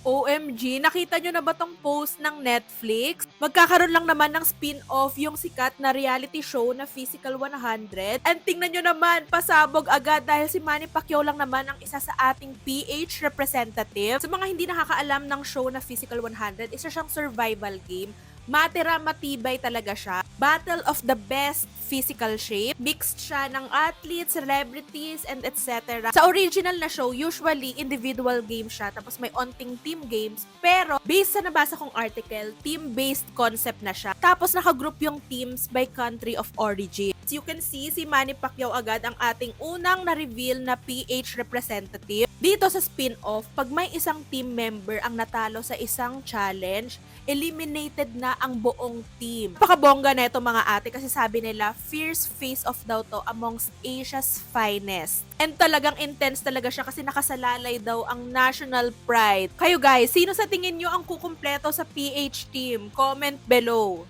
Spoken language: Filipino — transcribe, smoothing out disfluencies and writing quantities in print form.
OMG, nakita nyo na ba tong post ng Netflix? Magkakaroon lang naman ng spin-off yung sikat na reality show na Physical 100. And tingnan nyo naman, pasabog agad dahil si Manny Pacquiao lang naman ang isa sa ating PH representative. Sa mga hindi nakakaalam ng show na Physical 100, isa siyang survival game. Matira matibay talaga siya. Battle of the best physical shape. Mixed siya ng athletes, celebrities, and etc. Sa original na show, usually individual game siya. Tapos may onting team games. Pero, based sa nabasa kong article, team-based concept na siya. Tapos nakagroup yung teams by country of origin. As you can see, si Manny Pacquiao agad ang ating unang na-reveal na PH representative. Dito sa spin-off, pag may isang team member ang natalo sa isang challenge, eliminated na ang buong team. Napakabongga na ito mga ate kasi sabi nila, fierce face-off daw to amongst Asia's finest. And talagang intense talaga siya kasi nakasalalay daw ang national pride. Kayo guys, sino sa tingin nyo ang kukumpleto sa PH team? Comment below.